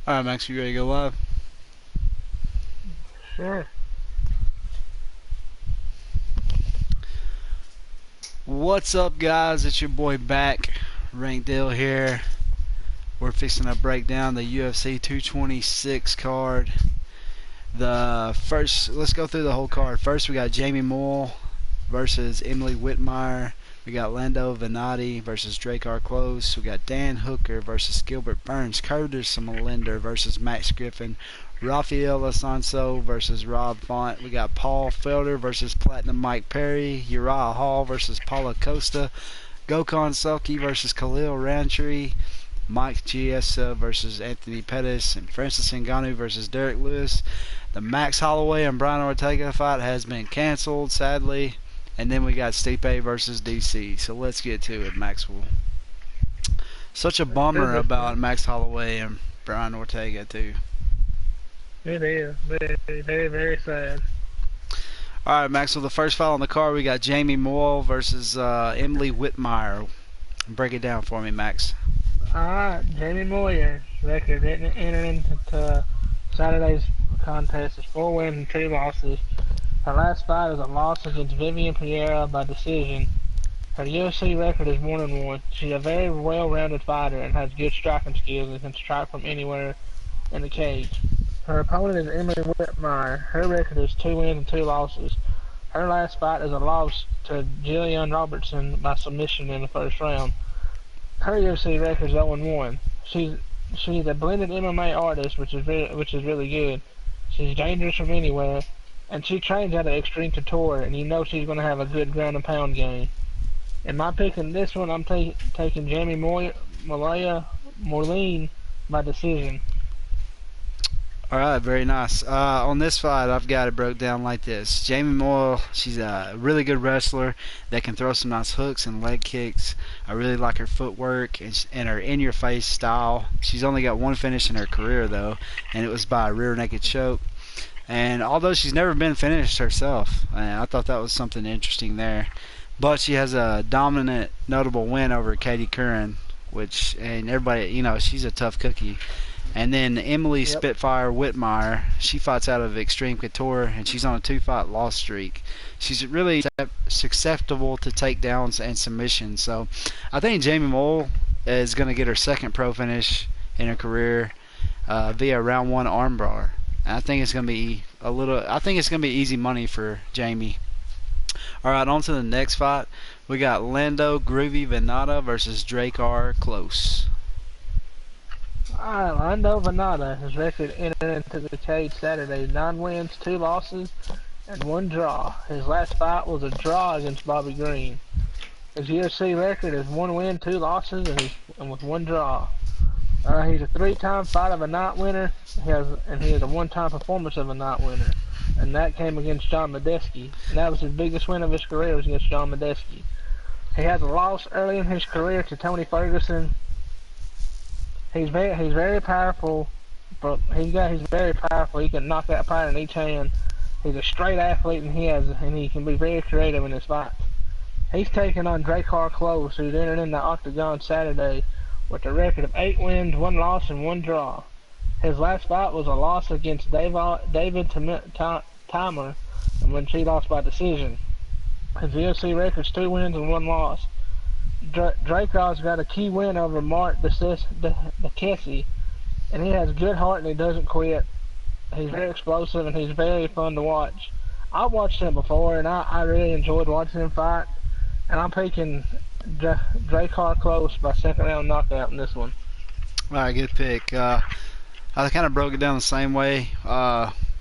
All right, Max, you ready to go live? Sure. What's up, guys? It's your boy back, RANKDILL here. We're fixing to break down the UFC 226 card. Let's go through the whole card. First, we got Jamie Moore versus Emily Whitmire. We got Lando Venati versus Drake R. Close. We got Dan Hooker versus Gilbert Burns. Curtis Melinder versus Max Griffin. Rafael Alonso versus Rob Font. We got Paul Felder versus Platinum Mike Perry. Uriah Hall versus Paula Costa. Gokhan Selke versus Khalil Roundtree. Mike Chiesa versus Anthony Pettis. And Francis Ngannou versus Derek Lewis. The Max Holloway and Brian Ortega fight has been canceled, sadly. And then we got Stipe versus DC. So let's get to it, Maxwell. Such a bummer about Max Holloway and Brian Ortega, too. It is very, very, very sad. All right, Maxwell, the first fight on the card, we got Jamie Moore versus Emily Whitmire. Break it down for me, Max. Alright, Jamie Moyer record didn't enter into Saturday's contest is 4 wins and 2 losses. Her last fight is a loss against Vivian Pereira by decision. Her UFC record is 1-1. She's a very well-rounded fighter and has good striking skills and can strike from anywhere in the cage. Her opponent is Emily Whitmire. Her record is 2 wins and 2 losses. Her last fight is a loss to Jillian Robertson by submission in the first round. Her UFC record is 0-1. She's a blended MMA artist, which is really good. She's dangerous from anywhere, and she trains at an extreme couture, and you know she's going to have a good ground and pound game. In my pick in this one, I'm taking Jamie Moline by decision. All right, very nice. On this fight, I've got it broke down like this. Jamie Moore, she's a really good wrestler that can throw some nice hooks and leg kicks. I really like her footwork and her in-your-face style. She's only got one finish in her career, though, and it was by a rear naked choke. And although she's never been finished herself, I thought that was something interesting there. But she has a dominant, notable win over Katie Curran, and everybody, she's a tough cookie. And then Emily Spitfire Whitmire, she fights out of Extreme Couture, and she's on a 2-fight loss streak. She's really susceptible to takedowns and submissions. So I think Jamie Moore is going to get her second pro finish in her career via round 1 armbar. And I think it's going to be easy money for Jamie. All right, on to the next fight. We got Lando Groovy Venata versus Drake R. Close. Lando Venata, his record entered into the cage Saturday, 9 wins, 2 losses, and 1 draw. His last fight was a draw against Bobby Green. His UFC record is 1 win, 2 losses, and with 1 draw. He's a 3-time Fight of a Night winner, he has a 1-time Performance of a Night winner, and that came against John Medeski. And that was his biggest win of his career, was against John Medeski. He had a loss early in his career to Tony Ferguson. He's very powerful, but he's very powerful. He can knock that fight in each hand. He's a straight athlete, and he can be very creative in his fights. He's taking on Drake R. Close, who's entered in the octagon Saturday with a record of 8 wins, 1 loss, and 1 draw. His last fight was a loss against David Timer, when she lost by decision. His UFC record's 2 wins and 1 loss. Dracov's got a key win over Mark DeKessie, and he has good heart and he doesn't quit. He's very explosive and he's very fun to watch. I watched him before and I really enjoyed watching him fight, and I'm picking Drake R. Close by 2nd round knockout in this one. All right, good pick. I kind of broke it down the same way.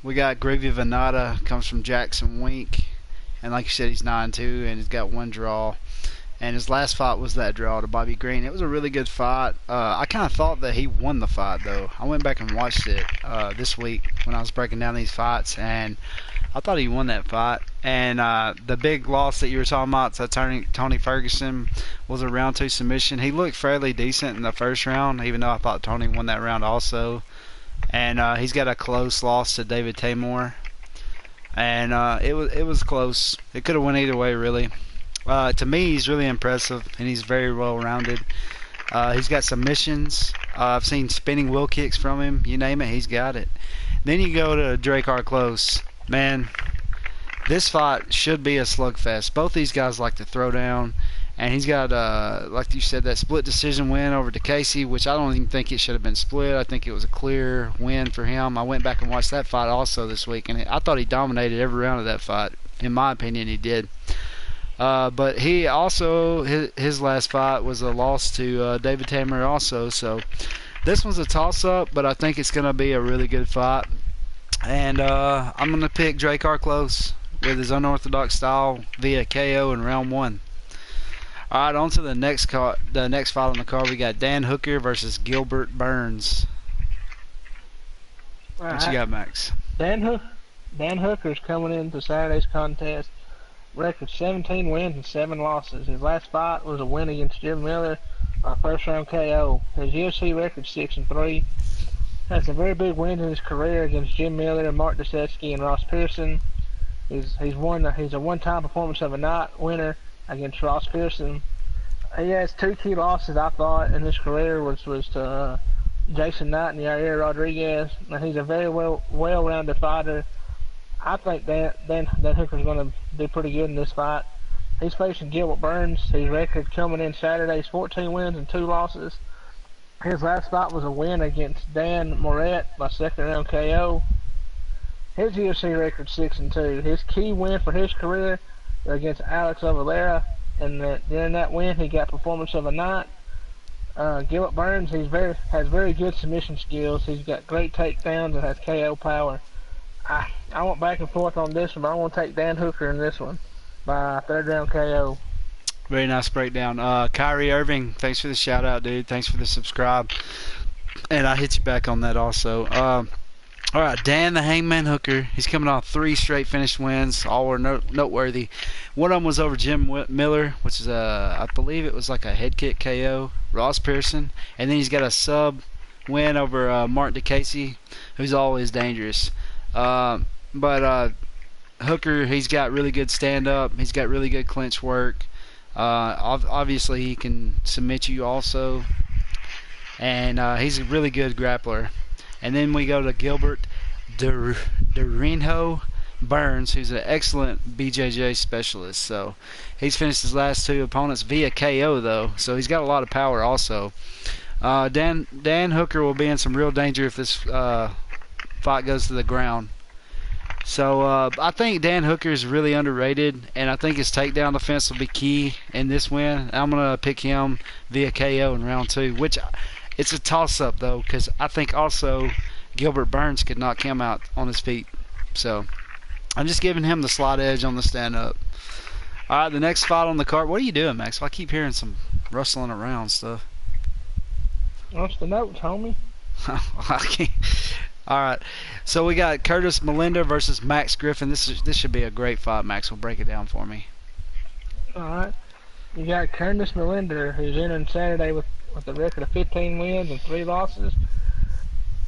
We got Groovy Venata, comes from Jackson Wink, and like you said, he's 9-2 and he's got 1 draw. And his last fight was that draw to Bobby Green. It was a really good fight. I kind of thought that he won the fight, though. I went back and watched it this week when I was breaking down these fights, and I thought he won that fight. And the big loss that you were talking about to Tony Ferguson was a round 2 submission. He looked fairly decent in the first round, even though I thought Tony won that round also. And he's got a close loss to David Tamor. And it was close. It could have went either way, really. To me, he's really impressive, and he's very well-rounded. He's got submissions. I've seen spinning wheel kicks from him. You name it, he's got it. Then you go to Drakkar Close. Man, this fight should be a slugfest. Both these guys like to throw down. And he's got, like you said, that split decision win over DeCasey, which I don't even think it should have been split. I think it was a clear win for him. I went back and watched that fight also this week, and I thought he dominated every round of that fight. In my opinion, he did. But he also, his last fight was a loss to David Tamer also. So this one's a toss-up, but I think it's going to be a really good fight. And I'm going to pick Drakkar Close with his unorthodox style via KO in round 1. All right, on to the next fight on the card. We got Dan Hooker versus Gilbert Burns. What you got, Max? Dan Hooker's coming into Saturday's contest. Record 17 wins and 7 losses. His last fight was a win against Jim Miller by first round KO. His UFC record 6-3. Has a very big win in his career against Jim Miller, Mark Dusetsky, and Ross Pearson. He's a one-time performance of a night winner against Ross Pearson. He has 2 key losses, I thought, in his career, was to Jason Knight and Yair Rodriguez. And he's a very well-rounded fighter. I think Dan Hooker's going to do pretty good in this fight. He's facing Gilbert Burns. His record coming in Saturday's 14 wins and 2 losses. His last fight was a win against Dan Moret by second round KO. His UFC record 6-2. His key win for his career against Alex Oliveira, and during that win he got performance of a night. Gilbert Burns, has very good submission skills. He's got great takedowns and has KO power. I went back and forth on this one, but I want to take Dan Hooker in this one by third round KO. Very nice breakdown. Kyrie Irving, thanks for the shout out, dude. Thanks for the subscribe. And I hit you back on that also. All right, Dan the Hangman Hooker. He's coming off 3 straight finished wins. All were noteworthy. One of them was over Jim Miller, which is I believe it was like a head kick KO. Ross Pearson, and then he's got a sub win over Mark DeCasey, who's always dangerous. But Hooker, he's got really good stand up. He's got really good clinch work. Obviously, he can submit you also, and he's a really good grappler. And then we go to Gilbert Durinho Burns, who's an excellent BJJ specialist. So he's finished his last 2 opponents via KO, though. So he's got a lot of power also. Dan Hooker will be in some real danger if this fight goes to the ground. So I think Dan Hooker is really underrated, and I think his takedown defense will be key in this win. I'm going to pick him via KO in round 2, which it's a toss-up, though, because I think also Gilbert Burns could knock him out on his feet. So I'm just giving him the slight edge on the stand-up. All right, the next fight on the card. What are you doing, Max? I keep hearing some rustling around stuff. What's the notes, homie? I can't. All right, so we got Curtis Melinda versus Max Griffin. This should be a great fight, Max. Will break it down for me. All right, you got Curtis Melinda, who's entering Saturday with a record of 15 wins and 3 losses.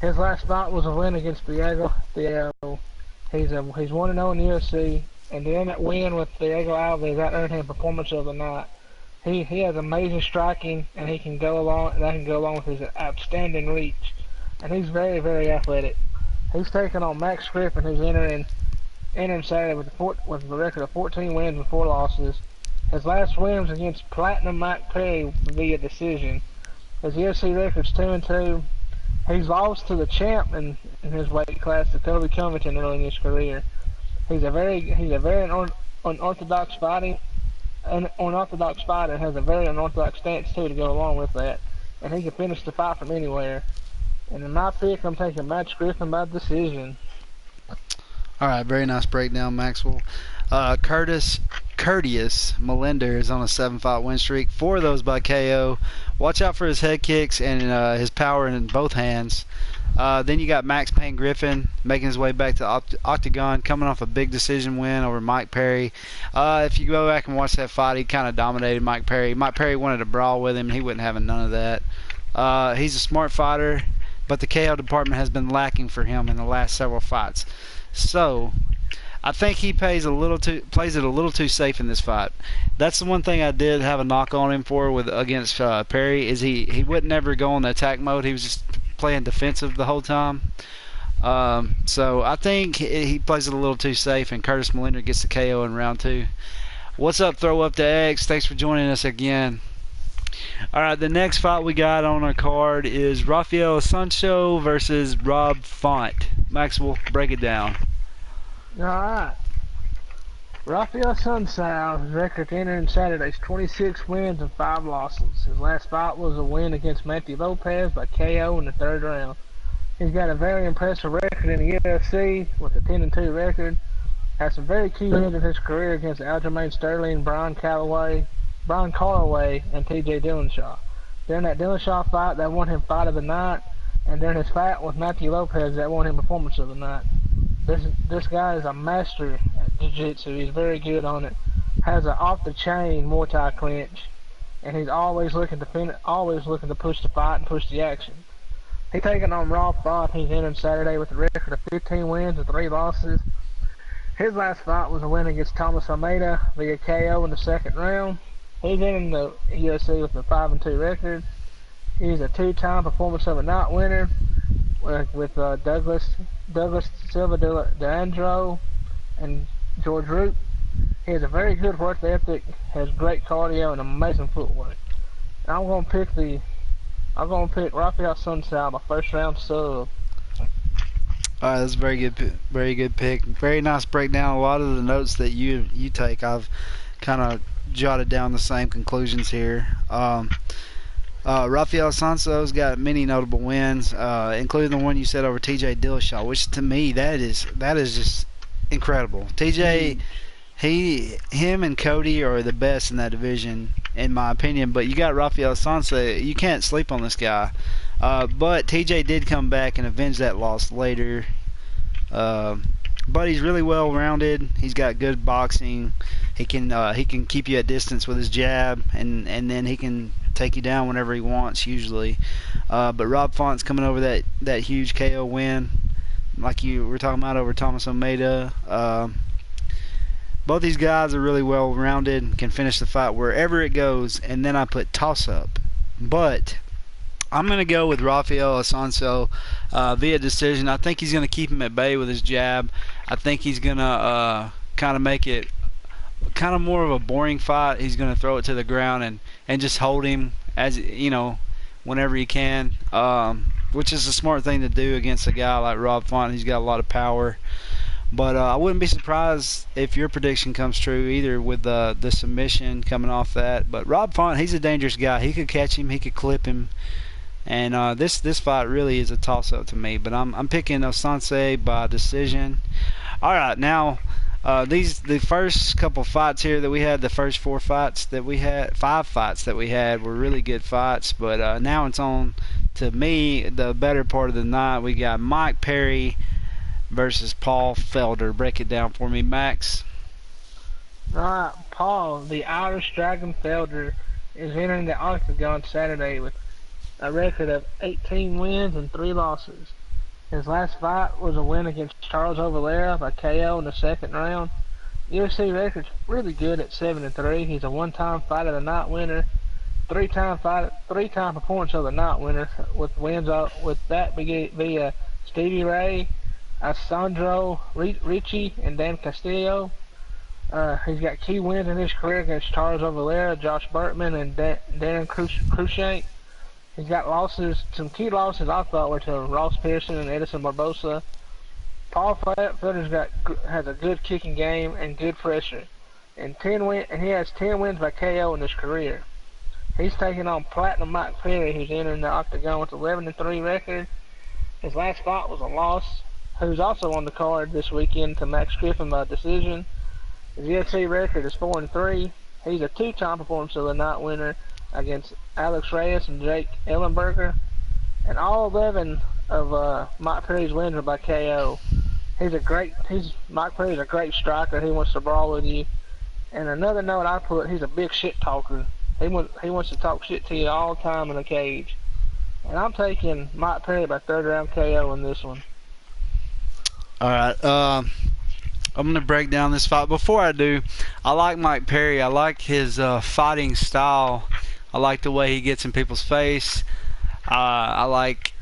His last fight was a win against Diego. He's 1-0 in the UFC, and during that win with Diego Alves, that earned him performance of the night. He has amazing striking, and that can go along with his outstanding reach. And he's very, very athletic. He's taking on Max Griffin, who's entering Saturday with a record of 14 wins and 4 losses. His last win was against Platinum Mike Perry via decision. His UFC record's 2-2. He's lost to the champ in his weight class, to Kobe Covington, early in his career. He's a very unorthodox fighter, and has a very unorthodox stance too to go along with that. And he can finish the fight from anywhere. And in my pick, I'm taking Max Griffin by decision. All right, very nice breakdown, Maxwell. Curtis Melinda is on a 7-fight win streak. 4 of those by KO. Watch out for his head kicks and his power in both hands. Then you got Max Payne Griffin making his way back to Octagon, coming off a big decision win over Mike Perry. If you go back and watch that fight, he kind of dominated Mike Perry. Mike Perry wanted to brawl with him, and he wasn't having none of that. He's a smart fighter, but the KO department has been lacking for him in the last several fights. So I think he plays it a little too safe in this fight. That's the one thing I did have a knock on him for with against Perry is he would never go on the attack mode. He was just playing defensive the whole time. So I think he plays it a little too safe, and Curtis Molinder gets the KO in round 2. What's up, Throw Up the X? Thanks for joining us again. All right, the next fight we got on our card is Rafael Sancho versus Rob Font. Maxwell, break it down. All right. Rafael Sancho's record entering Saturday's 26 wins and 5 losses. His last fight was a win against Matthew Lopez by KO in the 3rd round. He's got a very impressive record in the UFC with a 10-2 record. Has some very key wins in his career against Aljamain Sterling, Brian Caraway, and T.J. Dillashaw. During that Dillashaw fight, that won him Fight of the Night, and during his fight with Matthew Lopez, that won him Performance of the Night. This guy is a master at jiu-jitsu. He's very good on it. Has an off-the-chain Muay Thai clinch, and he's always looking to push the fight and push the action. He's taking on Rob Font. He's entering Saturday with a record of 15 wins and 3 losses. His last fight was a win against Thomas Almeida via KO in the 2nd round. He's in the UFC with a 5-2 record. He's a 2-time Performance of the Night winner with Douglas Silva de Andro and George Root. He has a very good work ethic, has great cardio, and amazing footwork. And I'm gonna pick Rafael Sancho, my 1st round sub. All right, that's a very good pick. Very nice breakdown. A lot of the notes that you take, I've kind of jotted down the same conclusions here. Rafael Sancho's got many notable wins, including the one you said over T.J. Dillashaw, which to me that is just incredible. T.J. Him and Cody are the best in that division, in my opinion. But you got Rafael Sancho. You can't sleep on this guy. But TJ did come back and avenge that loss later. But he's really well rounded. He's got good boxing. He can keep you at distance with his jab, and then he can take you down whenever he wants usually. But Rob Font's coming over that huge KO win, like you were talking about over Thomas Almeida. Both these guys are really well rounded, can finish the fight wherever it goes, and then I put toss up. But I'm going to go with Rafael Sancho via decision. I think he's going to keep him at bay with his jab. I think he's going to kind of make it kind of more of a boring fight. He's going to throw it to the ground and just hold him as whenever he can, which is a smart thing to do against a guy like Rob Font. He's got a lot of power. But I wouldn't be surprised if your prediction comes true either with the submission coming off that. But Rob Font, he's a dangerous guy. He could catch him. He could clip him. And this fight really is a toss-up to me. But I'm picking Sancho by decision. All right, now the first couple fights here that we had, the first 5 fights that we had were really good fights. But now it's on to me, the better part of the night. We got Mike Perry versus Paul Felder. Break it down for me, Max. Alright, Paul, the Irish Dragon Felder, is entering the octagon Saturday with a record of 18 wins and 3 losses. His last fight was a win against Charles Oliveira by KO in the 2nd round. UFC record's really good at 7-3. He's a 1-time Fight of the Night winner, 3-time Performance of the Night winner, with wins with that via Stevie Ray, Sandro Ricci, and Dan Castillo. He's got key wins in his career against Charles Oliveira, Josh Burtman, and Darren Cruikshank. He's got some key losses I thought were to Ross Pearson and Edison Barbosa. Paul Felder has a good kicking game and good pressure, and he has 10 wins by KO in his career. He's taking on Platinum Mike Perry, who's entering the octagon with 11-3 record. His last fight was a loss, who's also on the card this weekend, to Max Griffin by decision. His UFC record is 4-3. He's a 2-time Performance of the Night winner against Alex Reyes and Jake Ellenberger. And all 11 of Mike Perry's wins are by KO. Mike Perry's a great striker. He wants to brawl with you. And another note I put, he's a big shit talker. He wants to talk shit to you all the time in a cage. And I'm taking Mike Perry by 3rd round KO in this one. All right. I'm gonna break down this fight. Before I do, I like Mike Perry. I like his fighting style. I like the way he gets in people's face. I like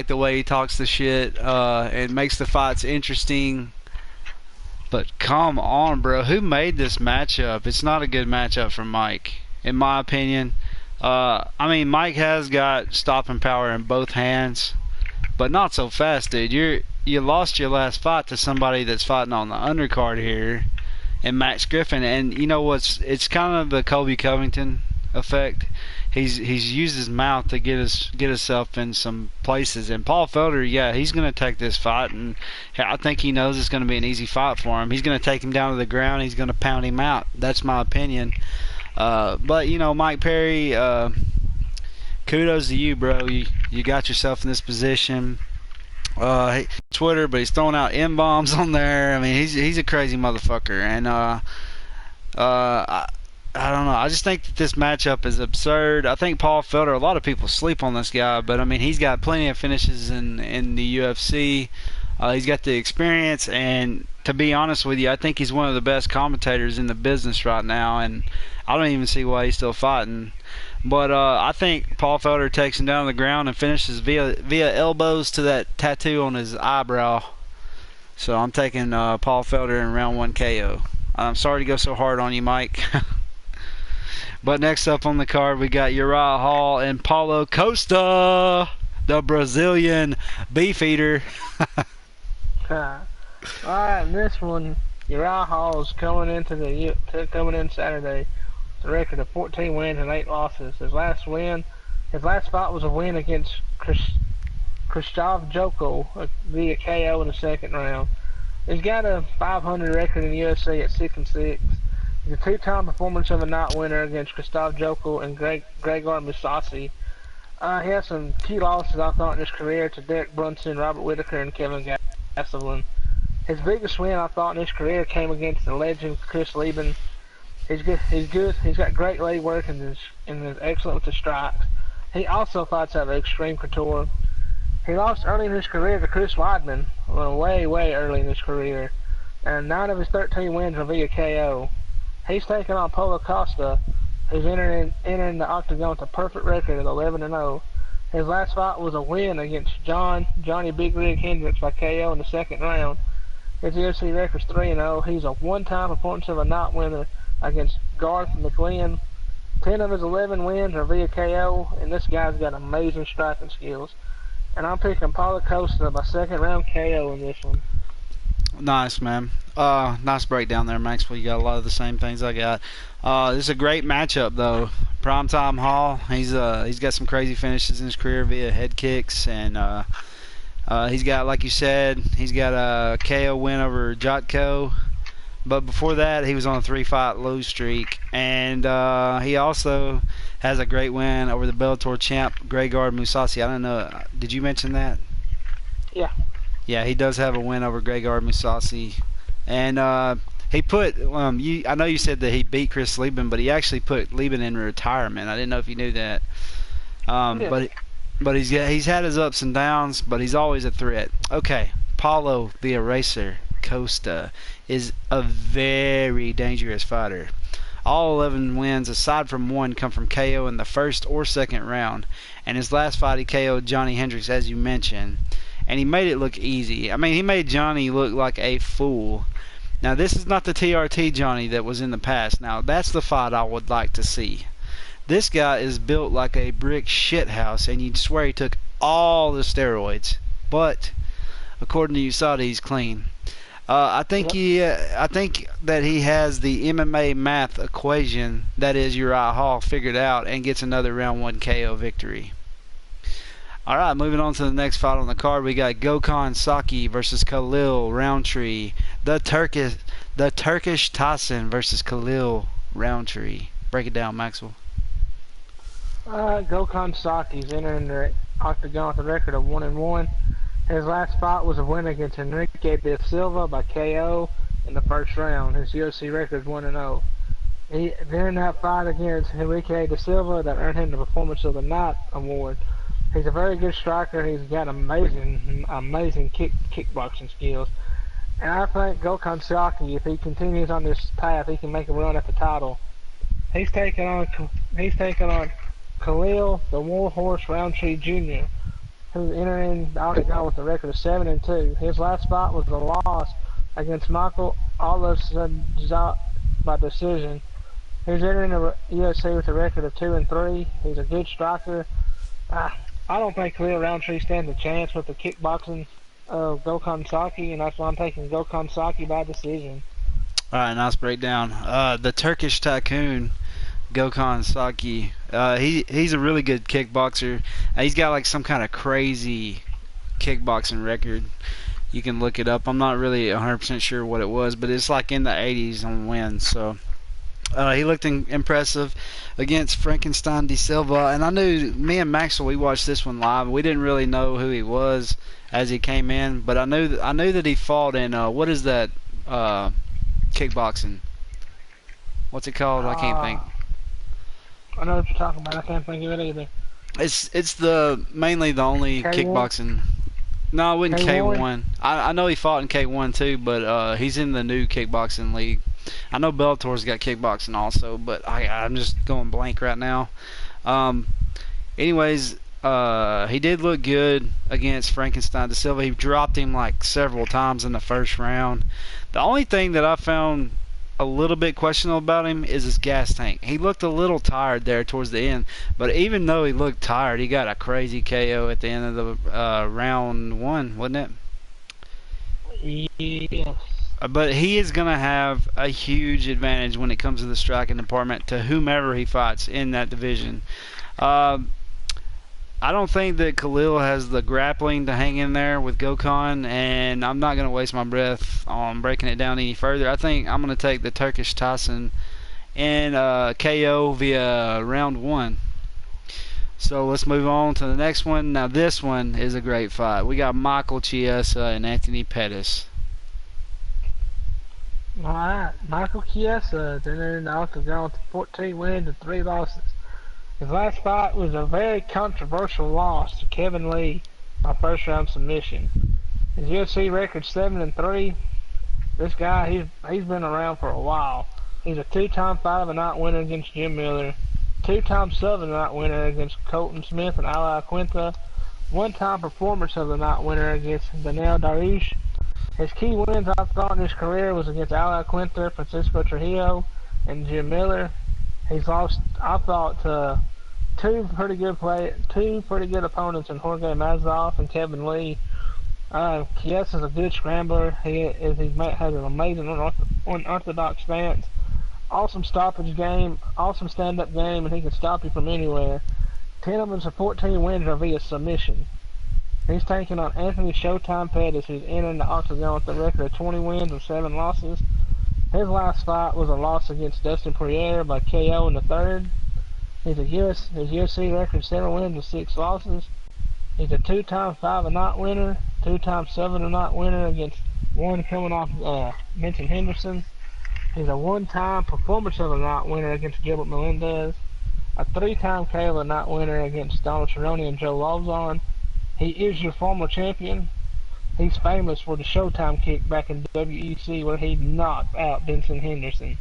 the way he talks the shit. It makes the fights interesting. But come on, bro. Who made this matchup? It's not a good matchup for Mike, in my opinion. I mean, Mike has got stopping power in both hands, but not so fast, dude. You lost your last fight to somebody that's fighting on the undercard here, and Max Griffin. And you know what's? It's kind of the Colby Covington effect. He's used his mouth to get himself in some places. And Paul Felder, yeah, he's going to take this fight, and I think he knows it's going to be an easy fight for him. He's going to take him down to the ground. He's going to pound him out. That's my opinion. But you know, Mike Perry, kudos to you, bro. You got yourself in this position. Twitter, but he's throwing out M-bombs on there. I mean, he's a crazy motherfucker, and I don't know. I just think that this matchup is absurd. I think Paul Felder, a lot of people sleep on this guy, but I mean, he's got plenty of finishes in the UFC. He's got the experience, and to be honest with you, I think he's one of the best commentators in the business right now, and I don't even see why he's still fighting. But I think Paul Felder takes him down to the ground and finishes via elbows to that tattoo on his eyebrow. So I'm taking Paul Felder in round 1 KO. I'm sorry to go so hard on you, Mike. But next up on the card, we got Uriah Hall and Paulo Costa, the Brazilian beef eater. Alright, in this one, Uriah Hall is coming in Saturday with a record of 14 wins and 8 losses. His last fight was a win against Krzysztof Joko via KO in the second round. He's got a 500 record in the UFC at 6-6. He's a two-time Performance of the Night winner against Krzysztof Joko and Gregor Mousasi. He has some key losses, I thought, in his career to Derek Brunson, Robert Whittaker, and Kevin Gastelum. His biggest win, I thought, in his career came against the legend Chris Lieben. He's good. He's got great leg work and is excellent with the strikes. He also fights out of Extreme Couture. He lost early in his career to Chris Weidman, way early in his career, and 9 of his 13 wins are via KO. He's taking on Paulo Costa, who's entering the octagon with a perfect record of 11-0. His last fight was a win against Johnny Big Rig Hendricks by KO in the second round. His UFC record's 3-0. He's a one-time Performance of a Night winner against Garth McLean. 10 of his 11 wins are via KO, and this guy's got amazing striking skills. And I'm picking Paulo Costa by second round KO in this one. Nice, man. Nice breakdown there, Maxwell. You got a lot of the same things I got. This is a great matchup, though. Primetime Hall. He's got some crazy finishes in his career via head kicks, and he's got, like you said, he's got a KO win over Jotko. But before that, he was on a 3-fight lose streak, and he also has a great win over the Bellator champ Gregor Mousasi. I don't know. Did you mention that? Yeah. Yeah, he does have a win over Gregor Mousasi, and he put. I know you said that he beat Chris Lieben, but he actually put Lieben in retirement. I didn't know if you knew that. Yeah. But he's had his ups and downs, but he's always a threat. Okay, Paulo the Eraser Costa is a very dangerous fighter. All 11 wins, aside from one, come from KO in the first or second round. And his last fight, he KO'd Johnny Hendricks, as you mentioned. And he made it look easy. I mean, he made Johnny look like a fool. Now, this is not the TRT Johnny that was in the past. Now, that's the fight I would like to see. This guy is built like a brick shithouse, and you'd swear he took all the steroids. But, according to USADA, he's clean. I think that he has the MMA Math equation, that is Uriah Hall, figured out and gets another round 1 KO victory. All right, moving on to the next fight on the card, we got Gökhan Saki versus Khalil Roundtree. The Turkish Tyson versus Khalil Roundtree. Break it down, Maxwell. Gökhan Saki's entering the octagon with a record of 1-1. His last fight was a win against Enrique da Silva by KO in the first round. His UFC record is 1-0. During that fight against Enrique da Silva, that earned him the Performance of the Night award. He's a very good striker. He's got amazing kickboxing skills. And I think Gokhan Siaki, if he continues on this path, he can make a run at the title. He's taking on Khalil the Warhorse Roundtree Jr., who's entering the octagon with a record of 7-2. His last fight was a loss against Michael Olafsson by decision. He's entering the UFC with a record of 2-3. He's a good striker. I don't think Khalil Roundtree stands a chance with the kickboxing of Gokhan Saki, and that's why I'm taking Gokhan Saki by decision. All right, nice breakdown. The Turkish tycoon, Gokhan Saki. He's a really good kickboxer. He's got like some kind of crazy kickboxing record. You can look it up. I'm not really 100% sure what it was, but it's like in the 80s on wins. So he looked impressive against Frankenstein de Silva, and I knew me and Maxwell, we watched this one live. We didn't really know who he was as he came in, but I knew that he fought in what is that kickboxing? What's it called? I can't think. I know what you're talking about. I can't think of it either. It's the mainly the only K1? kickboxing. No, it wasn't K1? K1. I know he fought in K1 too, but he's in the new kickboxing league. I know Bellator's got kickboxing also, but I'm just going blank right now. Anyways, he did look good against Frankenstein de Silva. He dropped him like several times in the first round. The only thing that I found a little bit questionable about him is his gas tank. He looked a little tired there towards the end, but even though he looked tired, he got a crazy KO at the end of the round one, wasn't it? Yes. But he is going to have a huge advantage when it comes to the striking department to whomever he fights in that division. I don't think that Khalil has the grappling to hang in there with Gokhan, and I'm not going to waste my breath on breaking it down any further. I think I'm going to take the Turkish Tyson and KO via round one. So let's move on to the next one. Now this one is a great fight. We got Michael Chiesa and Anthony Pettis. Alright, Michael Chiesa is entering the octagon with 14 wins and 3 losses. His last fight was a very controversial loss to Kevin Lee by first round submission. His UFC record 7-3. This guy, he's been around for a while. He's a 2-time fight of the night winner against Jim Miller, 2-time Southern night winner against Colton Smith and Ali Quinta, 1-time performance of the night winner against Daniel Darush. His key wins I thought in his career was against Ali Quinta, Francisco Trujillo, and Jim Miller. He's lost, I thought, to two pretty good opponents in Jorge Masvidal and Kevin Lee. Chiesa's a good scrambler. He has an amazing unorthodox stance, awesome stoppage game, awesome stand-up game, and he can stop you from anywhere. 10 of his 14 wins are via submission. He's taking on Anthony Showtime Pettis, who's entering the octagon with a record of 20 wins and 7 losses. His last fight was a loss against Dustin Poirier by KO in the third. His UFC record 7 wins and 6 losses. He's a 2-time 5-a-night winner, 2-time 7-a-night winner against one coming off Vincent Henderson. He's a 1-time performance of the night winner against Gilbert Melendez, a 3-time KO of the night winner against Donald Cerrone and Joe Lauzon. He is your former champion. He's famous for the Showtime kick back in WEC where he knocked out Vincent Henderson.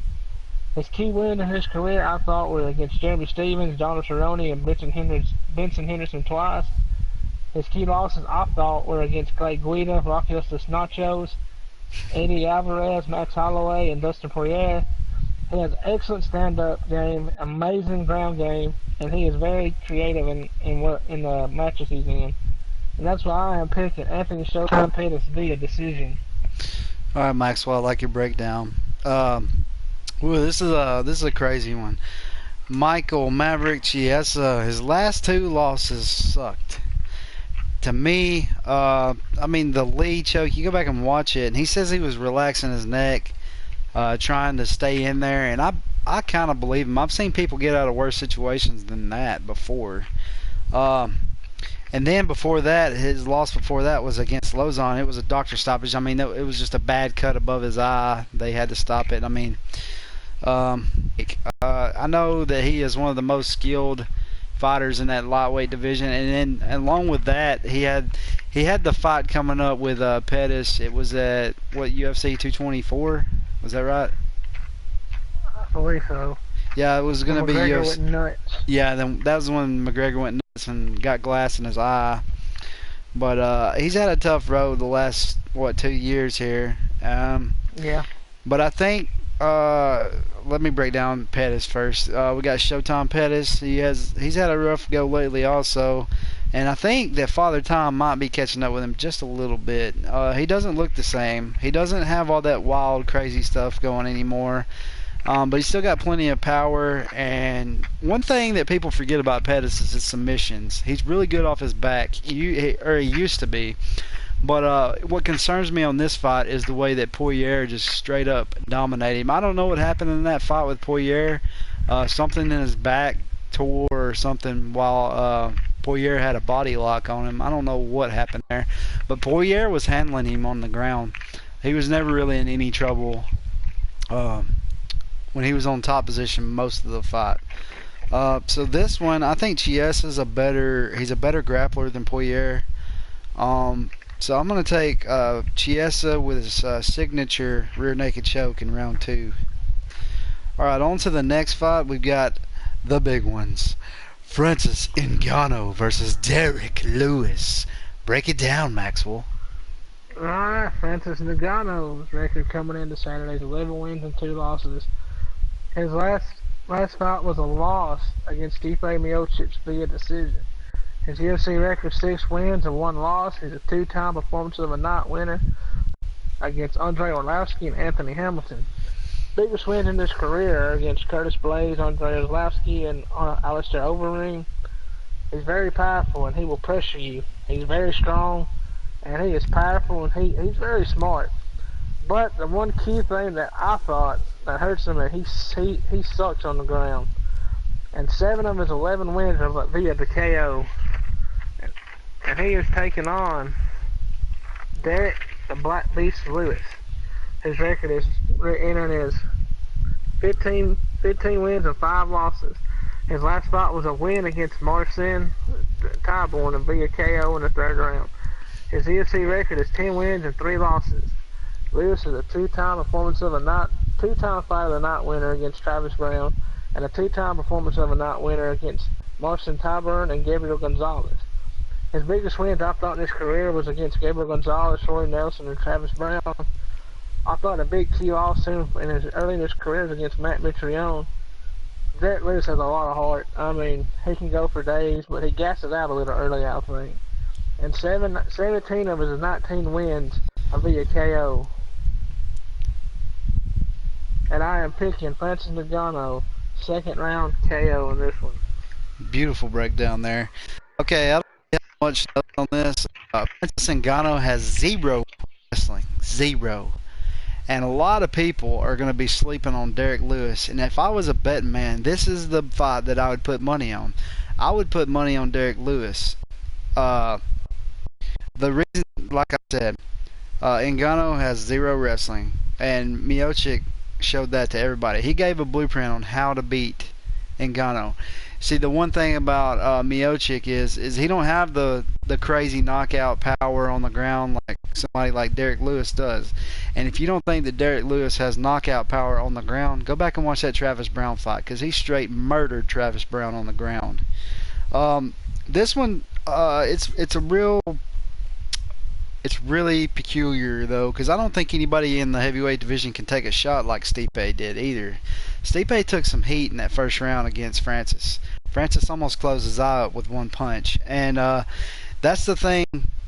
His key wins in his career, I thought, were against Jeremy Stevens, Donald Cerrone, and Vincent Henderson twice. His key losses, I thought, were against Clay Guida, Rafael Dos Nachos, Eddie Alvarez, Max Holloway, and Dustin Poirier. He has excellent stand-up game, amazing ground game, and he is very creative in the matches he's in. And that's why I am picking Anthony Showtime Pettis via decision. All right, Maxwell, I like your breakdown. This is a crazy one. Michael Maverick Chiesa, his last 2 losses sucked. To me, the Lee choke, you go back and watch it, and he says he was relaxing his neck, trying to stay in there, and I kind of believe him. I've seen people get out of worse situations than that before. And then before that, his loss before that was against Lauzon. It was a doctor stoppage. It was just a bad cut above his eye. They had to stop it. I know that he is one of the most skilled fighters in that lightweight division. And then along with that, he had the fight coming up with Pettis. It was at what, UFC 224? Was that right? I believe so. Yeah, it was When gonna be McGregor UFC. went nuts. Yeah, then that was when McGregor went nuts and got glass in his eye. But he's had a tough road the last 2 years here. Yeah. But I think let me break down Pettis first. We got Showtime Pettis. He's had a rough go lately also, and I think that Father Time might be catching up with him just a little bit. He doesn't look the same. He doesn't have all that wild, crazy stuff going anymore. But he's still got plenty of power. And one thing that people forget about Pettis is his submissions. He's really good off his back, or he used to be. But what concerns me on this fight is the way that Poirier just straight up dominated him. I don't know what happened in that fight with Poirier. Something in his back tore or something while Poirier had a body lock on him. I don't know what happened there. But Poirier was handling him on the ground. He was never really in any trouble when he was on top position most of the fight. So this one, I think Chiesa's he's a better grappler than Poirier. So I'm going to take Chiesa with his signature rear naked choke in round 2. Alright, on to the next fight. We've got the big ones. Francis Ngannou versus Derek Lewis. Break it down, Maxwell. Alright, Francis Ngannou's record coming into Saturday's 11 wins and 2 losses. His last fight was a loss against Stipe Miocic via decision. His UFC record 6 wins and 1 loss. He's a 2-time Performance of the Night winner against Andre Arlovski and Anthony Hamilton. Biggest wins in his career are against Curtis Blaze, Andre Arlovski, and Alistair Overeem. He's very powerful and he will pressure you. He's very strong and he is powerful and he's very smart. But the one key thing that I thought that hurts him is he sucks on the ground. And 7 of his 11 wins are via the KO. And he is taking on Derek the Black Beast Lewis. His record is entering is 15 wins and 5 losses. His last fight was a win against Marcin Tybon via KO in the 3rd round. His UFC record is 10 wins and 3 losses. Lewis is a 2-time Performance of the Night, 2-time Fight of the Night winner against Travis Brown, and a 2-time Performance of the Night winner against Marcin Tybon and Gabriel Gonzalez. His biggest wins I thought in his career was against Gabriel Gonzalez, Roy Nelson, and Travis Brown. I thought a big key loss to him early in his career was against Matt Mitrione. Derek Lewis has a lot of heart. I mean, he can go for days, but he gasses out a little early, I think. And 17 of his 19 wins are via KO. And I am picking Francis Ngannou, 2nd round KO in this one. Beautiful breakdown there. Okay, I don't have much on this. Francis Ngannou has 0 wrestling. 0. And a lot of people are going to be sleeping on Derek Lewis. And if I was a betting man, this is the fight that I would put money on. I would put money on Derek Lewis. The reason, like I said, Ngannou has 0 wrestling. And Miocic showed that to everybody. He gave a blueprint on how to beat Ngannou. See, the one thing about Miocic is he don't have the crazy knockout power on the ground like somebody like Derek Lewis does. And if you don't think that Derek Lewis has knockout power on the ground, go back and watch that Travis Brown fight, because he straight murdered Travis Brown on the ground. This one, it's really peculiar, though, because I don't think anybody in the heavyweight division can take a shot like Stipe did either. Stipe took some heat in that 1st round against Francis. Francis almost closed his eye up with 1 punch. And that's the thing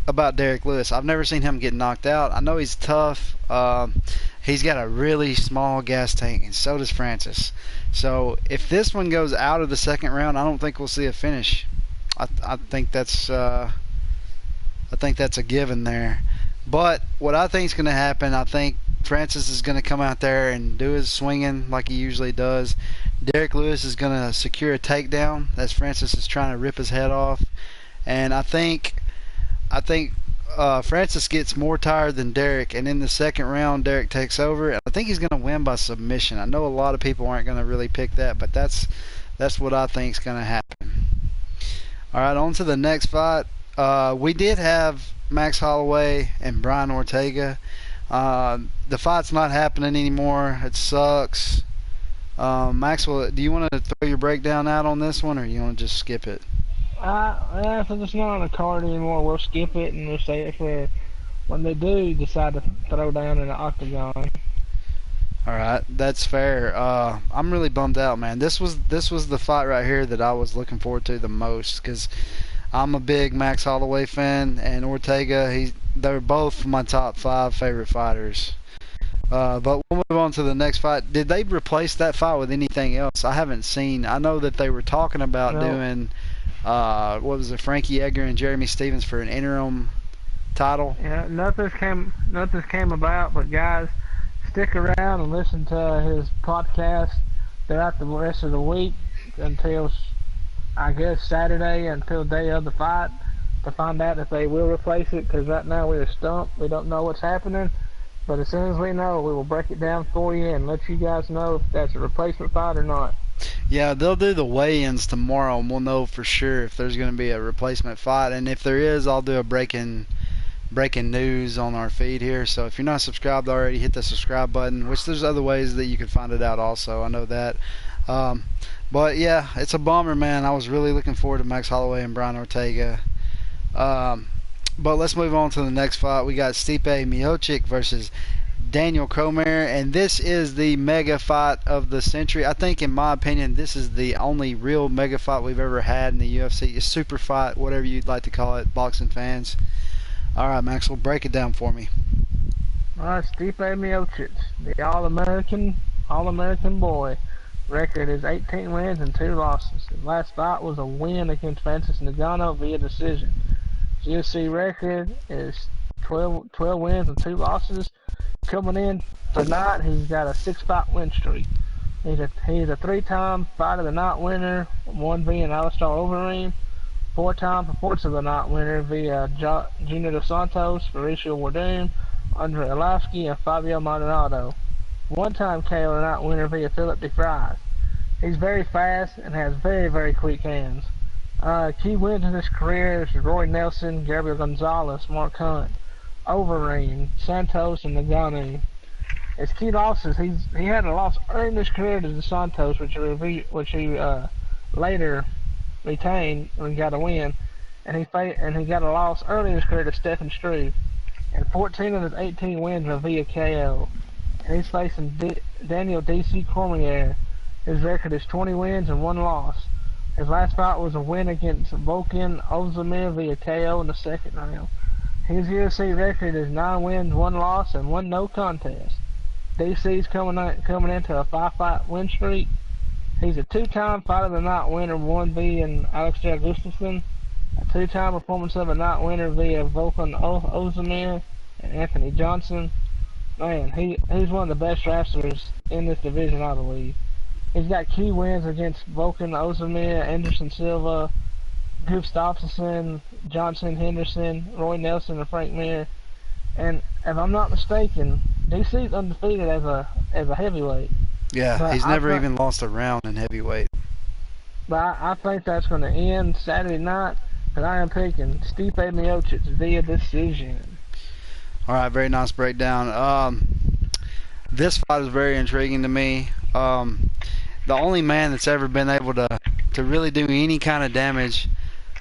about Derek Lewis. I've never seen him get knocked out. I know he's tough. He's got a really small gas tank, and so does Francis. So if this one goes out of the 2nd round, I don't think we'll see a finish. I think that's a given there. But what I think is going to happen, I think Francis is going to come out there and do his swinging like he usually does. Derek Lewis is going to secure a takedown as Francis is trying to rip his head off. And I think Francis gets more tired than Derek, and in the 2nd round, Derek takes over. I think he's going to win by submission. I know a lot of people aren't going to really pick that, but that's what I think is going to happen. All right, on to the next fight. We did have Max Holloway and Brian Ortega. The fight's not happening anymore. It sucks. Maxwell, do you want to throw your breakdown out on this one, or you want to just skip it? If it's not on the card anymore, we'll skip it and we'll save it for when they do decide to throw down in the octagon. All right, that's fair. I'm really bummed out, man. This was the fight right here that I was looking forward to the most because I'm a big Max Holloway fan, and Ortega. They're both my top 5 favorite fighters. But we'll move on to the next fight. Did they replace that fight with anything else? I haven't seen. I know that they were talking about No. doing what was it, Frankie Edgar and Jeremy Stevens for an interim title. Yeah, nothing's came about, but guys, stick around and listen to his podcast throughout the rest of the week until, I guess, Saturday, until day of the fight, to find out if they will replace it, because right now we're stumped. We don't know what's happening, but as soon as we know, we will break it down for you and let you guys know if that's a replacement fight or not. Yeah, they'll do the weigh-ins tomorrow, and we'll know for sure if there's going to be a replacement fight. And if there is, I'll do a breaking news on our feed here. So if you're not subscribed already, hit the subscribe button, which there's other ways that you can find it out also. I know that. But yeah, it's a bummer, man. I was really looking forward to Max Holloway and Brian Ortega. But let's move on to the next fight. We got Stipe Miocic versus Daniel Cormier, and this is the mega fight of the century. I think, in my opinion, this is the only real mega fight we've ever had in the UFC. A super fight, whatever you'd like to call it, boxing fans. All right, Maxwell, break it down for me. Alright, Stipe Miocic, the All-American boy. Record is 18 wins and 2 losses. His last fight was a win against Francis Ngannou via decision. His UFC record is 12 wins and 2 losses. Coming in tonight, he's got a 6-fight win streak. He's a 3-time Fight of the Night winner, one being Alistair Overeem, 4-time Performance of the Night winner via Junior Dos Santos, Mauricio Werdum, Andre Arlovski, and Fabio Maldonado. 1-time KO of the Night winner via Philip DeFries. He's very fast and has very, very quick hands. Key wins in his career is Roy Nelson, Gabriel Gonzalez, Mark Hunt, Overeem, Santos, and Ngannou. His key losses, he had a loss early in his career to Dos Santos, which he later retained and got a win, and he got a loss early in his career to Stephen Struve. And 14 of his 18 wins were via KO. And he's facing Daniel D.C. Cormier. His record is 20 wins and 1 loss. His last fight was a win against Volkan Ozdemir via KO in the second round. His UFC record is 9 wins, 1 loss, and 1 no contest. DC's coming into a 5-fight win streak. He's a 2-time Fight of the Night winner, one being Alexander Gustafsson, a 2-time Performance of the Night winner via Volkan Ozdemir and Anthony Johnson. Man, he's one of the best wrestlers in this division, I believe. He's got key wins against Volkan Ozdemir, Anderson Silva, Gustafsson, Johnson, Henderson, Roy Nelson, and Frank Mir. And if I'm not mistaken, DC's undefeated as a heavyweight. Yeah, But he's I never think- even lost a round in heavyweight. But I think that's going to end Saturday night, and I am picking Stipe Miocic via decision. All right, very nice breakdown. This fight is very intriguing to me. The only man that's ever been able to really do any kind of damage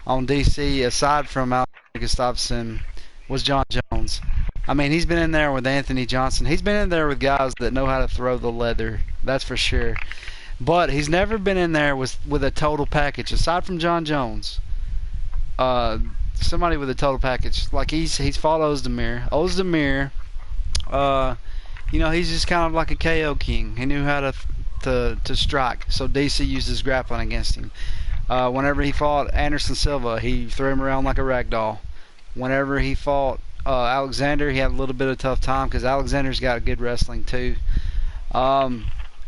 on DC, aside from Alexander Gustafsson, was John Jones. I mean, he's been in there with Anthony Johnson. He's been in there with guys that know how to throw the leather. That's for sure. But he's never been in there with a total package, aside from John Jones. Somebody with a total package. Like he's fought Ozdemir. He's just kind of like a KO king. He knew how to strike. So DC used his grappling against him. Whenever he fought Anderson Silva, he threw him around like a rag doll. Whenever he fought Alexander, he had a little bit of a tough time because Alexander's got good wrestling too.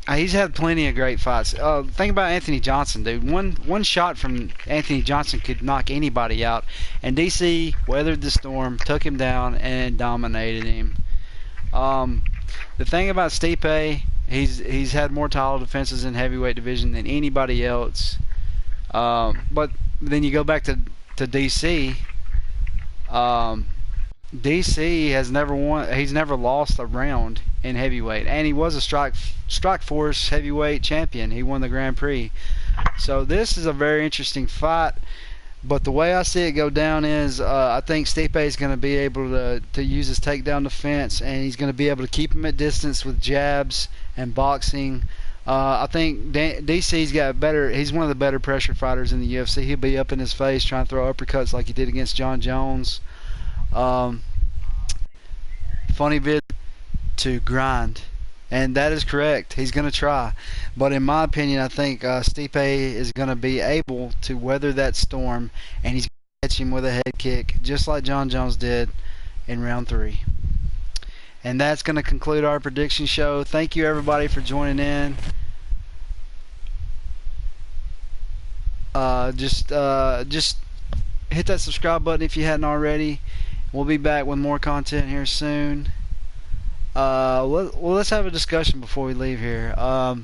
He's had plenty of great fights. Think about Anthony Johnson, dude. One shot from Anthony Johnson could knock anybody out, and DC weathered the storm, took him down, and dominated him. The thing about Stipe, he's had more title defenses in heavyweight division than anybody else. But then you go back to DC. Um, DC has never won. He's never lost a round in heavyweight, and he was a strike force heavyweight champion. He won the Grand Prix. So this is a very interesting fight. But the way I see it go down is I think Stipe is going to be able to use his takedown defense, and he's going to be able to keep him at distance with jabs and boxing. I think DC's got better. He's one of the better pressure fighters in the UFC. He'll be up in his face trying to throw uppercuts like he did against John Jones. Um, Funny vid to grind, and that is correct. He's going to try, but in my opinion, I think Stipe is going to be able to weather that storm, and he's going to catch him with a head kick, just like John Jones did in round 3. And that's going to conclude our prediction show. Thank you everybody for joining in. Just hit that subscribe button if you hadn't already. We'll be back with more content here soon. Let's have a discussion before we leave here.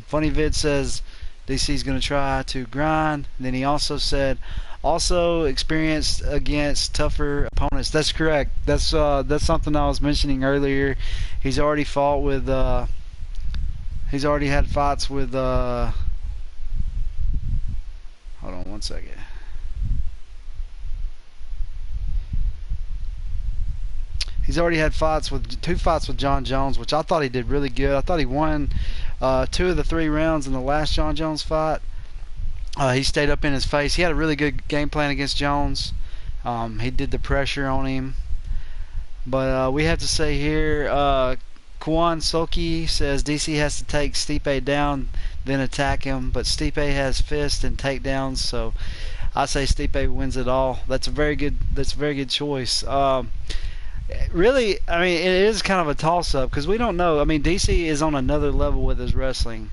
Funny Vid says DC's going to try to grind. Then he also said, also experienced against tougher opponents. That's correct. That's something I was mentioning earlier. He's already fought with. He's already had fights with. Hold on one second. He's already had two fights with John Jones, which I thought he did really good. I thought he won 2 of the 3 rounds in the last John Jones fight. He stayed up in his face. He had a really good game plan against Jones. He did the pressure on him. But we have to say here, Kwan Soki says DC has to take Stipe down, then attack him. But Stipe has fists and takedowns, so I say Stipe wins it all. That's a very good choice. Really, I mean, it is kind of a toss-up because we don't know. I mean, DC is on another level with his wrestling.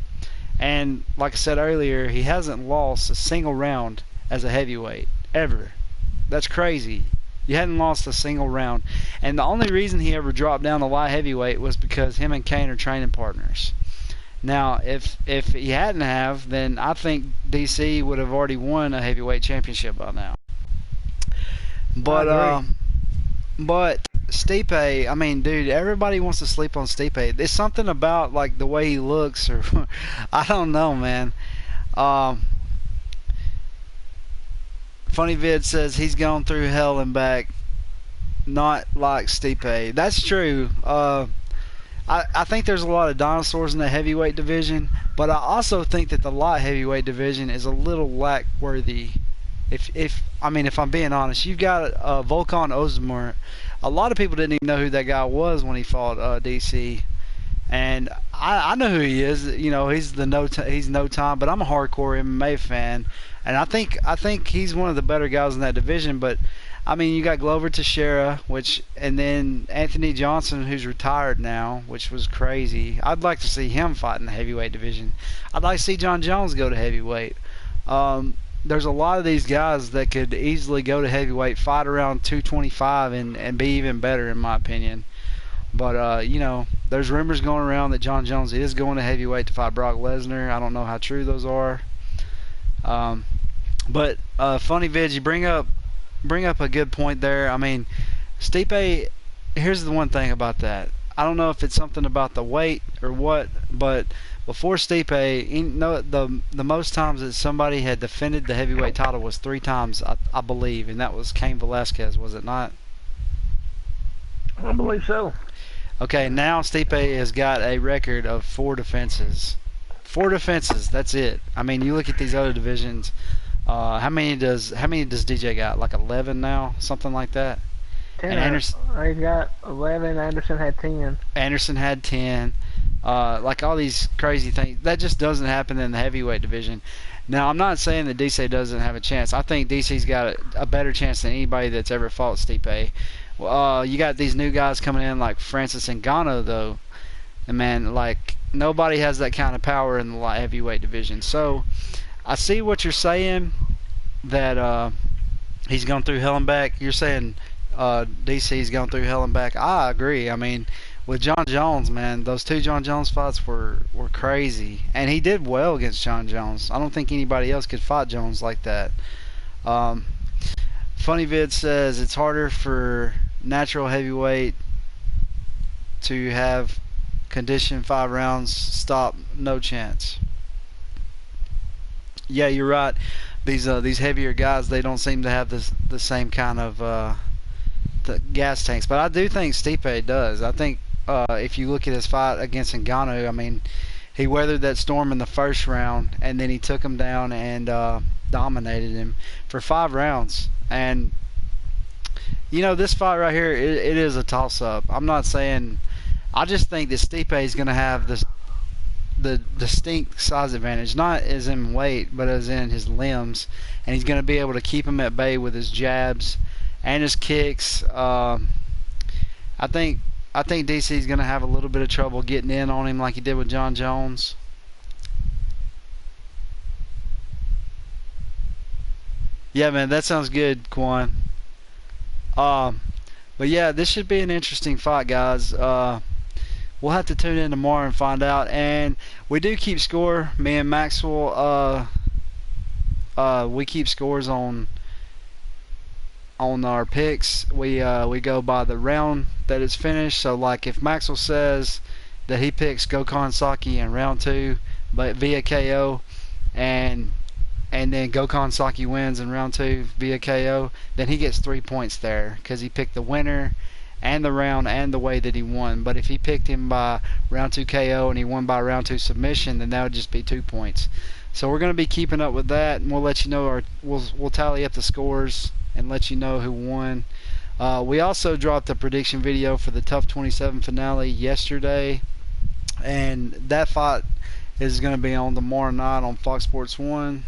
And like I said earlier, he hasn't lost a single round as a heavyweight, ever. That's crazy. You hadn't lost a single round. And the only reason he ever dropped down to light heavyweight was because him and Kane are training partners. Now, if he hadn't have, then I think DC would have already won a heavyweight championship by now. But Stipe, I mean, dude, everybody wants to sleep on Stipe. There's something about like the way he looks, or I don't know, man. Funny Vid says he's gone through hell and back, not like Stipe. That's true. I think there's a lot of dinosaurs in the heavyweight division, but I also think that the light heavyweight division is a little lack-worthy. If I'm being honest, you've got Volkan Ozdemir. A lot of people didn't even know who that guy was when he fought DC, and I know who he is. You know, he's no time, but I'm a hardcore MMA fan, and I think he's one of the better guys in that division. But I mean, you got Glover Teixeira, and then Anthony Johnson, who's retired now, which was crazy. I'd like to see him fight in the heavyweight division. I'd like to see John Jones go to heavyweight. There's a lot of these guys that could easily go to heavyweight, fight around 225, and be even better, in my opinion. But, you know, there's rumors going around that John Jones is going to heavyweight to fight Brock Lesnar. I don't know how true those are. But Funny Vid, you bring up a good point there. I mean, Stipe, here's the one thing about that. I don't know if it's something about the weight or what, but before Stipe, the most times that somebody had defended the heavyweight title was 3 times, I believe, and that was Cain Velasquez, was it not? I believe so. Okay, now Stipe has got a record of 4 defenses. 4 defenses, that's it. I mean, you look at these other divisions. How many does DJ got? Like 11 now, something like that. 10. And Anderson, he's got 11. Anderson had 10. Anderson had 10. Like all these crazy things that just doesn't happen in the heavyweight division. Now, I'm not saying that DC doesn't have a chance. I think DC's got a better chance than anybody that's ever fought Stipe. You got these new guys coming in like Francis Ngannou, though, and man, like nobody has that kind of power in the light heavyweight division. So I see what you're saying, that he's gone through hell and back. You're saying DC's gone through hell and back. I agree. I mean, with John Jones, man, those 2 John Jones fights were crazy, and he did well against John Jones. I don't think anybody else could fight Jones like that. Um, Funny Vid says it's harder for natural heavyweight to have condition 5 rounds. Stop, no chance. Yeah, you're right. These heavier guys, they don't seem to have the same kind of the gas tanks. But I do think Stipe does. I think if you look at his fight against Ngannou, I mean, he weathered that storm in the first round, and then he took him down and dominated him for 5 rounds. And you know, this fight right here, it is a toss-up. I'm not saying. I just think that Stipe is going to have the distinct size advantage, not as in weight, but as in his limbs, and he's going to be able to keep him at bay with his jabs and his kicks. I think DC is going to have a little bit of trouble getting in on him like he did with John Jones. Yeah, man, that sounds good, Quan. But yeah, this should be an interesting fight, guys. We'll have to tune in tomorrow and find out. And we do keep score. Me and Maxwell, we keep scores on our picks. We go by the round that it's finished. So like if Maxwell says that he picks Gokhan Saki in round 2, but via KO, and then Gokhan Saki wins in round 2 via KO, then he gets 3 points there because he picked the winner and the round and the way that he won. But if he picked him by round 2 KO and he won by round 2 submission, then that would just be 2 points. So we're going to be keeping up with that, and we'll let you know we'll tally up the scores and let you know who won. We also dropped a prediction video for the Tough 27 finale yesterday, and that fight is going to be on tomorrow night on Fox Sports 1.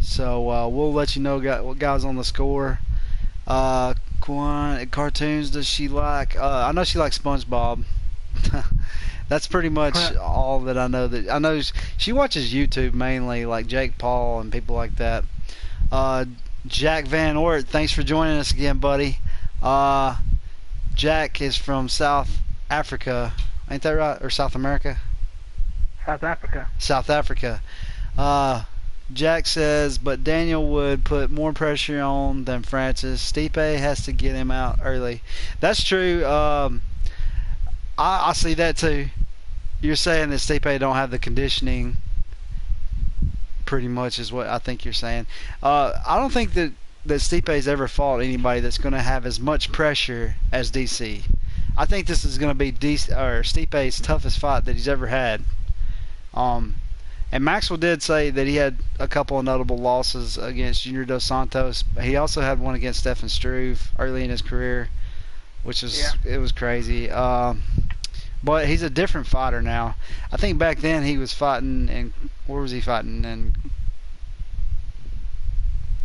So we'll let you know what guys on the score. Cartoons does she like? I know she likes SpongeBob. That's pretty much all that I know. That I know she watches YouTube mainly, like Jake Paul and people like that. Jack Van Ort, thanks for joining us again, buddy. Jack is from South Africa, ain't that right? Or South America? South Africa. South Africa. Jack says, but Daniel would put more pressure on than Francis. Stipe has to get him out early. That's true. I see that too. You're saying that Stipe don't have the conditioning, pretty much is what I think you're saying. I don't think that Stipe's ever fought anybody that's going to have as much pressure as DC. I think this is going to be Stipe's toughest fight that he's ever had. And Maxwell did say that he had a couple of notable losses against Junior Dos Santos. He also had one against Stefan Struve early in his career, which was it was crazy. But he's a different fighter now. I think back then he was fighting in, where was he fighting in,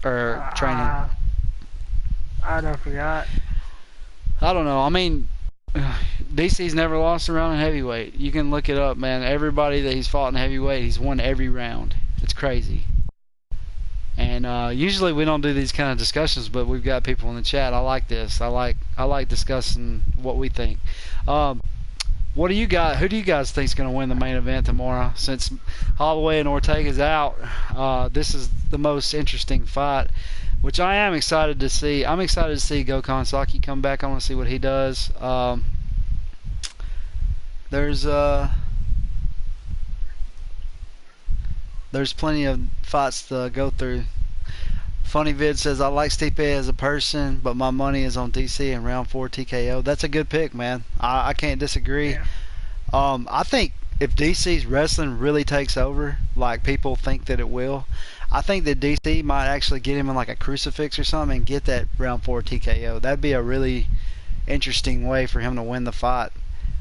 or training? I don't forgot. I don't know. I mean, DC's never lost a round in heavyweight. You can look it up, man. Everybody that he's fought in heavyweight, he's won every round. It's crazy. And usually we don't do these kind of discussions, but we've got people in the chat. I like this. I like discussing what we think. What do you got? Who do you guys think is going to win the main event tomorrow? Since Holloway and Ortega's out, this is the most interesting fight, which I am excited to see. I'm excited to see Gokhan Saki come back. I want to see what he does. There's plenty of fights to go through. Funny Vid says, I like Stipe as a person, but my money is on DC in round 4 TKO. That's a good pick, man. I can't disagree. Yeah. I think if DC's wrestling really takes over, like people think that it will, I think that DC might actually get him in like a crucifix or something and get that round 4 TKO. That'd be a really interesting way for him to win the fight.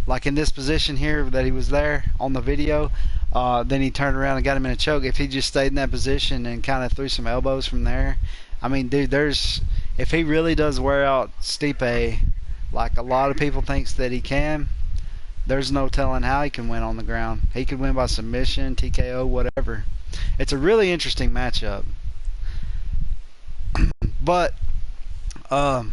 Like in this position here that he was there on the video, then he turned around and got him in a choke. If he just stayed in that position and kind of threw some elbows from there, I mean, dude, if he really does wear out Stipe, like a lot of people thinks that he can, there's no telling how he can win on the ground. He could win by submission, TKO, whatever. It's a really interesting matchup. But I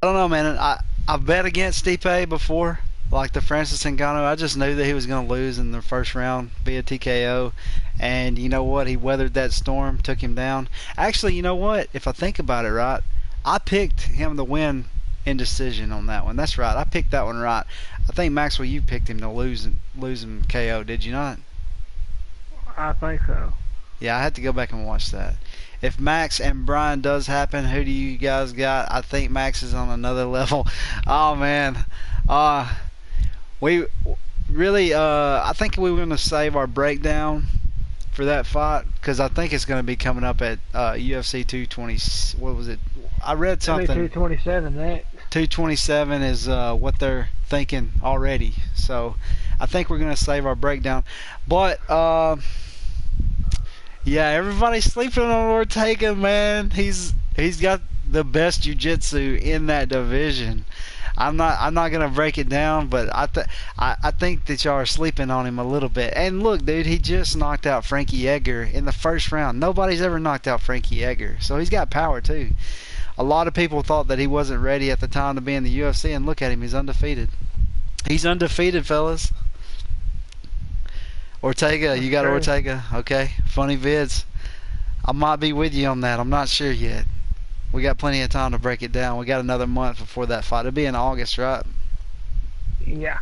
don't know, man. I've bet against Stipe before. like the Francis Ngannou. I just knew that he was going to lose in the first round via TKO. And you know what? He weathered that storm, took him down. Actually, you know what? If I think about it right, I picked him to win in decision on that one. That's right. I picked that one right. I think, Maxwell, you picked him to lose him KO, did you not? I think so. Yeah, I had to go back and watch that. If Max and Brian does happen, who do you guys got? I think Max is on another level. Oh, man. We really, I think we were going to save our breakdown for that fight because I think it's going to be coming up at UFC 220. What was it? I read something. 227 next. 227 is what they're thinking already. So I think we're going to save our breakdown. But, yeah, everybody's sleeping on Ortega, man. He's got the best jiu-jitsu in that division. I'm not gonna break it down, but I think that y'all are sleeping on him a little bit. And look, dude, he just knocked out Frankie Edgar in the first round. Nobody's ever knocked out Frankie Edgar, so he's got power too. A lot of people thought that he wasn't ready at the time to be in the UFC, and look at him, he's undefeated. He's undefeated, fellas. Ortega, you got Ortega, okay? Funny vids. I might be with you on that. I'm not sure yet. We got plenty of time to break it down. We got another month before that fight. It'll be in August, right? Yeah.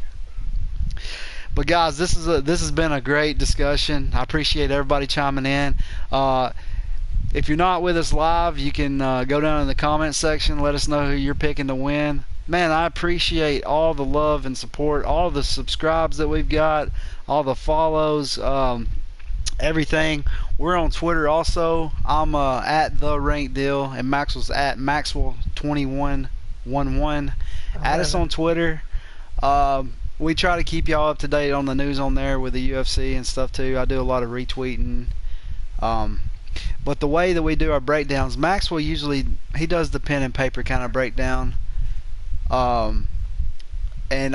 But guys, this has been a great discussion. I appreciate everybody chiming in. If you're not with us live, you can go down in the comment section. Let us know who you're picking to win. Man, I appreciate all the love and support, all the subscribes that we've got, all the follows, everything. We're on Twitter also. I'm at the RANKDILL, and Maxwell's at Maxwell2111. Add us on Twitter. We try to keep y'all up to date on the news on there with the UFC and stuff too. I do a lot of retweeting. But the way that we do our breakdowns, Maxwell usually he does the pen and paper kind of breakdown. And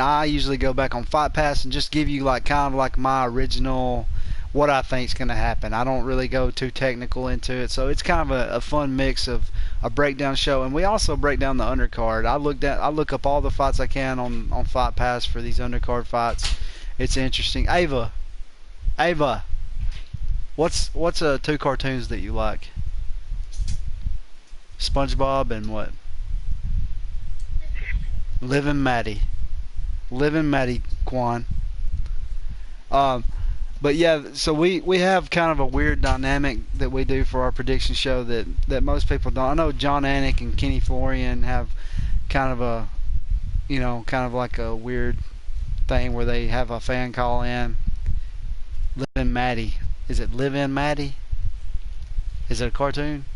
I usually go back on Fight Pass and just give you like kind of like my original what I think is going to happen. I don't really go too technical into it, so it's kind of a fun mix of a breakdown show. And we also break down the undercard. I look up all the fights I can on Fight Pass for these undercard fights. It's interesting. Ava, what's two cartoons that you like? SpongeBob and what? Living Maddie, Quan. But yeah, so we have kind of a weird dynamic that we do for our prediction show that most people don't. I know John Anik and Kenny Florian have kind of a, kind of like a weird thing where they have a fan call in. Live in Maddie. Is it Live in Maddie? Is it a cartoon?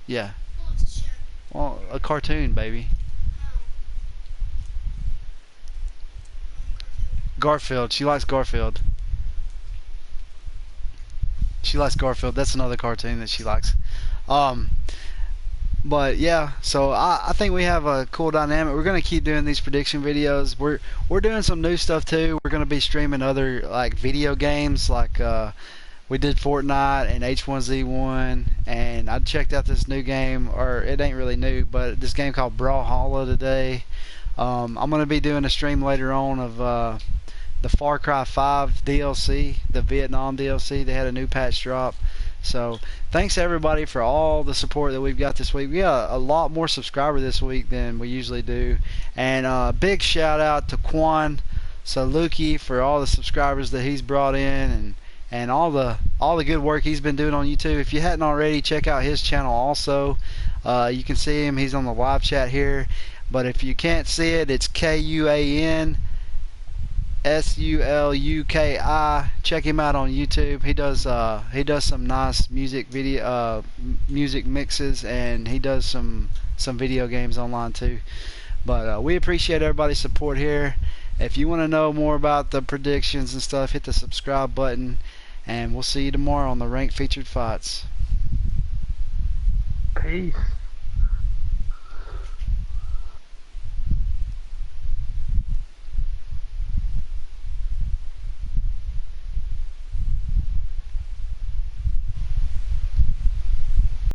Yeah. Well, a cartoon, baby. Garfield. She likes Garfield. That's another cartoon that she likes. But yeah, so I think we have a cool dynamic. We're gonna keep doing these prediction videos. We're doing some new stuff too. We're gonna be streaming other like video games, like we did Fortnite and H1Z1, and I checked out this new game, or it ain't really new, but this game called Brawlhalla today. I'm gonna be doing a stream later on of the Far Cry 5 DLC, the Vietnam DLC. They had a new patch drop. So thanks everybody for all the support that we've got this week. We got a lot more subscribers this week than we usually do. And big shout out to Quan Saluki for all the subscribers that he's brought in and all the good work he's been doing on YouTube. If you hadn't already, check out his channel also. You can see him. He's on the live chat here. But if you can't see it, it's KUANSULUKI. Check him out on YouTube. He does some nice music mixes, and he does some video games online too. But we appreciate everybody's support here. If you want to know more about the predictions and stuff, hit the subscribe button, and we'll see you tomorrow on the Ranked Featured Fights. Peace.